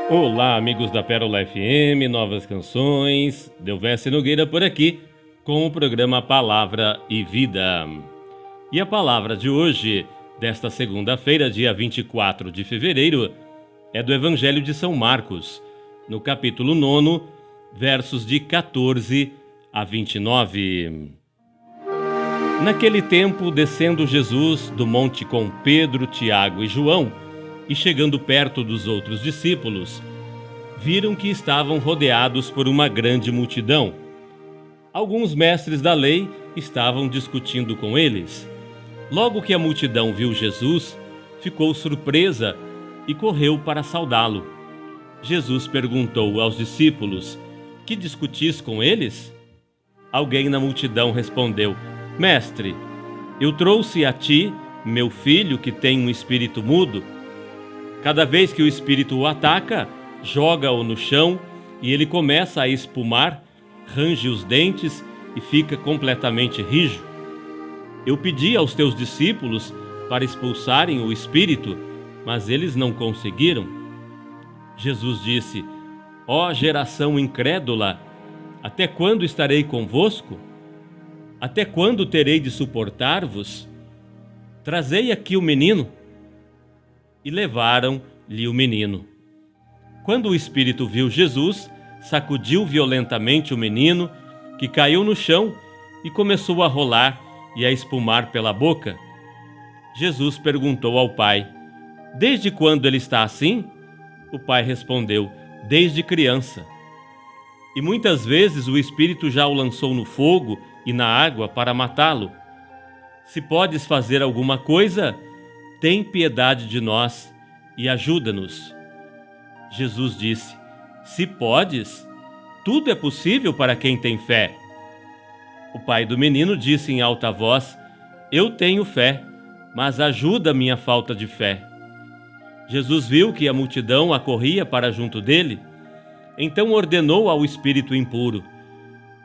Olá, amigos da Pérola FM, novas canções, Delvécio Nogueira por aqui, com o programa Palavra e Vida. E a palavra de hoje, desta segunda-feira, dia 24 de fevereiro, é do Evangelho de São Marcos, no capítulo 9, versos de 14 a 29. Naquele tempo, descendo Jesus do monte com Pedro, Tiago e João, e chegando perto dos outros discípulos, viram que estavam rodeados por uma grande multidão. Alguns mestres da lei estavam discutindo com eles. Logo que a multidão viu Jesus, ficou surpresa e correu para saudá-lo. Jesus perguntou aos discípulos: "Que discutis com eles?" Alguém na multidão respondeu: "Mestre, eu trouxe a ti meu filho que tem um espírito mudo. Cada vez que o espírito o ataca, joga-o no chão e ele começa a espumar, range os dentes e fica completamente rijo. Eu pedi aos teus discípulos para expulsarem o espírito, mas eles não conseguiram." Jesus disse: "Ó geração incrédula, até quando estarei convosco? Até quando terei de suportar-vos? Trazei aqui o menino." E levaram-lhe o menino. Quando o espírito viu Jesus, sacudiu violentamente o menino, que caiu no chão e começou a rolar e a espumar pela boca. Jesus perguntou ao pai: "Desde quando ele está assim?" O pai respondeu: "Desde criança. E muitas vezes o espírito já o lançou no fogo e na água para matá-lo. Se podes fazer alguma coisa, tem piedade de nós e ajuda-nos." Jesus disse: "Se podes, tudo é possível para quem tem fé." O pai do menino disse em alta voz: "Eu tenho fé, mas ajuda a minha falta de fé." Jesus viu que a multidão acorria para junto dele, então ordenou ao espírito impuro: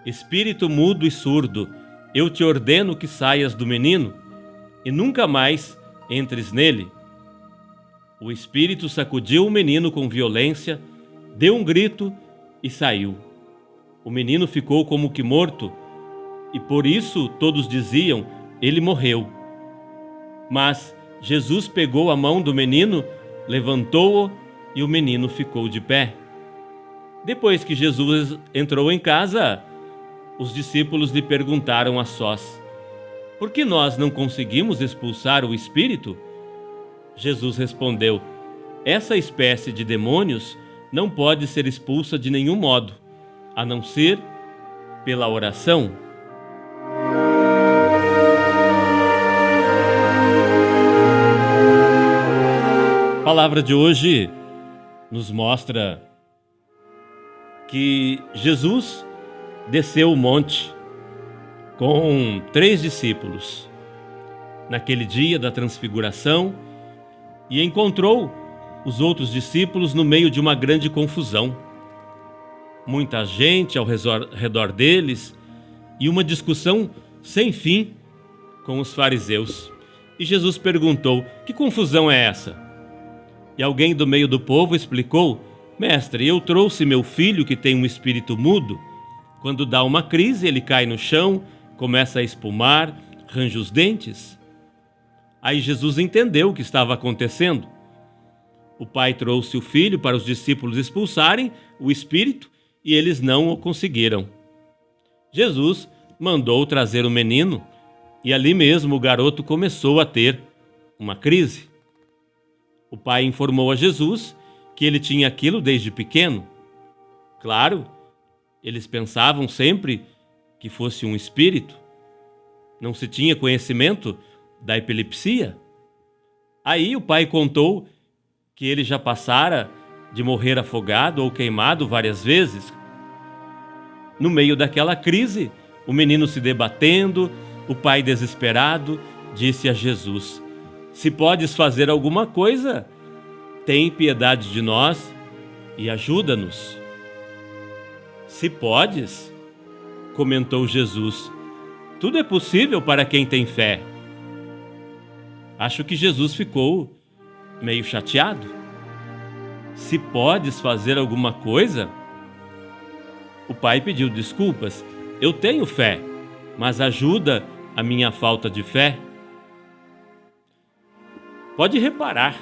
"Espírito mudo e surdo, eu te ordeno que saias do menino e nunca mais entres nele." O espírito sacudiu o menino com violência, deu um grito e saiu. O menino ficou como que morto, e por isso todos diziam: "Ele morreu." Mas Jesus pegou a mão do menino, levantou-o e o menino ficou de pé. Depois que Jesus entrou em casa, os discípulos lhe perguntaram a sós: "Por que nós não conseguimos expulsar o espírito?" Jesus respondeu: "Essa espécie de demônios não pode ser expulsa de nenhum modo, a não ser pela oração." A palavra de hoje nos mostra que Jesus desceu o monte com 3 discípulos naquele dia da transfiguração e encontrou os outros discípulos no meio de uma grande confusão. Muita gente ao redor deles e uma discussão sem fim com os fariseus. E Jesus perguntou: "Que confusão é essa?" E alguém do meio do povo explicou: "Mestre, eu trouxe meu filho que tem um espírito mudo. Quando dá uma crise, ele cai no chão, começa a espumar, range os dentes." Aí Jesus entendeu o que estava acontecendo. O pai trouxe o filho para os discípulos expulsarem o espírito e eles não o conseguiram. Jesus mandou trazer o menino e ali mesmo o garoto começou a ter uma crise. O pai informou a Jesus que ele tinha aquilo desde pequeno. Claro, eles pensavam sempre que fosse um espírito. Não se tinha conhecimento da epilepsia. Aí o pai contou que ele já passara de morrer afogado ou queimado várias vezes. No meio daquela crise, o menino se debatendo, o pai desesperado disse a Jesus: "Se podes fazer alguma coisa, tem piedade de nós e ajuda-nos." "Se podes," comentou Jesus, "tudo é possível para quem tem fé." Acho que Jesus ficou meio chateado. se podes fazer alguma coisa? O pai pediu desculpas. Eu tenho fé, mas ajuda a minha falta de fé. Pode reparar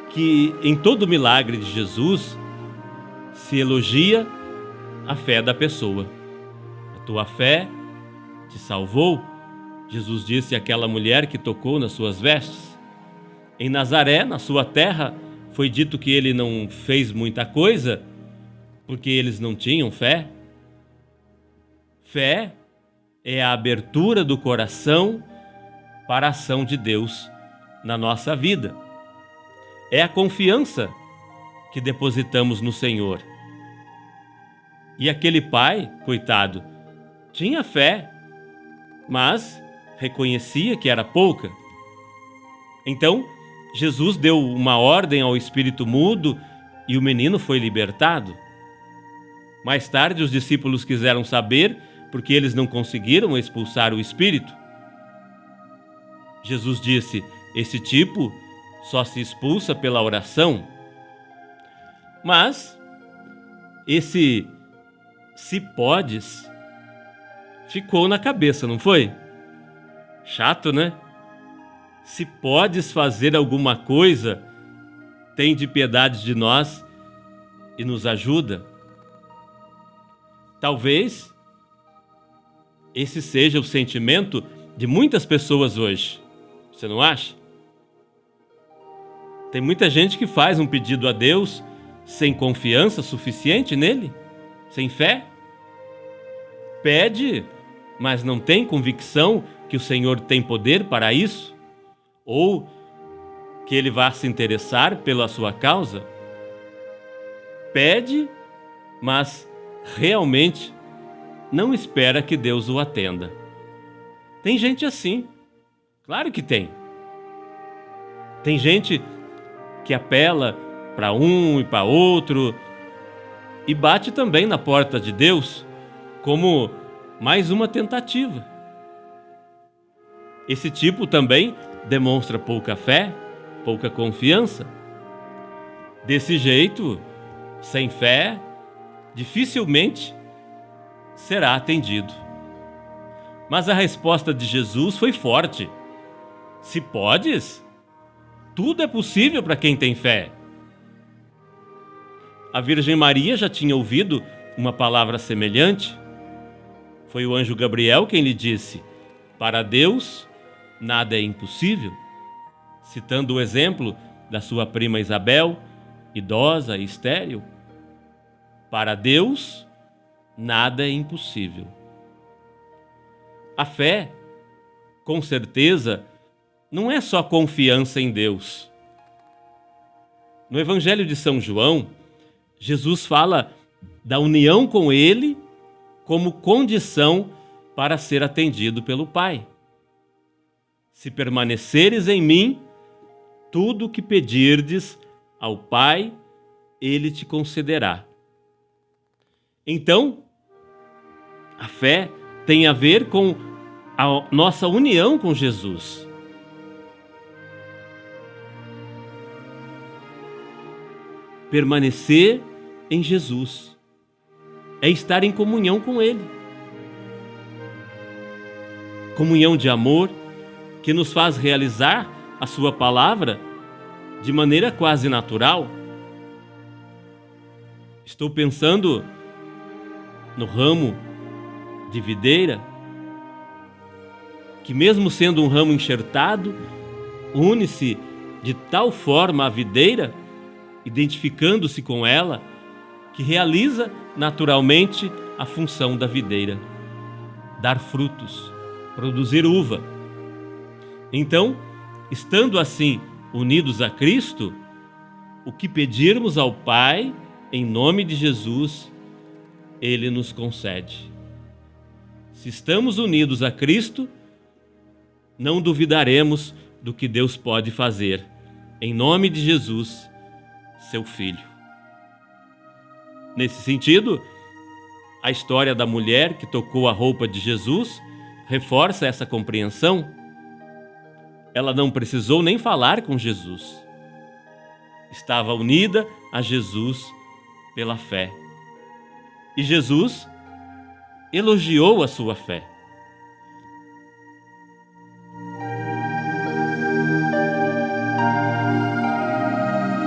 que em todo milagre de Jesus se elogia a fé da pessoa. A tua fé te salvou. Jesus disse àquela mulher que tocou nas suas vestes. Em Nazaré, na sua terra, foi dito que ele não fez muita coisa porque eles não tinham fé. Fé é a abertura do coração para a ação de Deus na nossa vida. É a confiança que depositamos no Senhor. E aquele pai, coitado, tinha fé, mas reconhecia que era pouca. Então, Jesus deu uma ordem ao espírito mudo e o menino foi libertado. Mais tarde, os discípulos quiseram saber porque eles não conseguiram expulsar o espírito. Jesus disse: esse tipo só se expulsa pela oração. Mas esse "se podes" ficou na cabeça, não foi? Chato, né? Se podes fazer alguma coisa, tende piedade de nós e nos ajuda. Talvez esse seja o sentimento de muitas pessoas hoje. Você não acha? Tem muita gente que faz um pedido a Deus sem confiança suficiente nele, sem fé. Pede, mas não tem convicção que o Senhor tem poder para isso, ou que Ele vá se interessar pela sua causa. Pede, mas realmente não espera que Deus o atenda. Tem gente assim, claro que tem. Tem gente que apela para um e para outro e bate também na porta de Deus como mais uma tentativa. Esse tipo também demonstra pouca fé, pouca confiança. Desse jeito, sem fé, dificilmente será atendido. Mas a resposta de Jesus foi forte. Se podes, tudo é possível para quem tem fé. A Virgem Maria já tinha ouvido uma palavra semelhante. Foi o anjo Gabriel quem lhe disse: para Deus, nada é impossível, citando o exemplo da sua prima Isabel, idosa e estéril. Para Deus, nada é impossível. A fé, com certeza, não é só confiança em Deus. No Evangelho de São João, Jesus fala da união com Ele como condição para ser atendido pelo Pai. Se permaneceres em mim, tudo o que pedirdes ao Pai, Ele te concederá. Então, a fé tem a ver com a nossa união com Jesus. Permanecer em Jesus é estar em comunhão com Ele. Comunhão de amor que nos faz realizar a sua palavra de maneira quase natural. Estou pensando no ramo de videira, que mesmo sendo um ramo enxertado, une-se de tal forma à videira, identificando-se com ela, que realiza naturalmente a função da videira: dar frutos, produzir uva. Então, estando assim unidos a Cristo, o que pedirmos ao Pai, em nome de Jesus, Ele nos concede. Se estamos unidos a Cristo, não duvidaremos do que Deus pode fazer, em nome de Jesus, seu Filho. Nesse sentido, a história da mulher que tocou a roupa de Jesus reforça essa compreensão. Ela não precisou nem falar com Jesus. estava unida a Jesus pela fé. E Jesus elogiou a sua fé.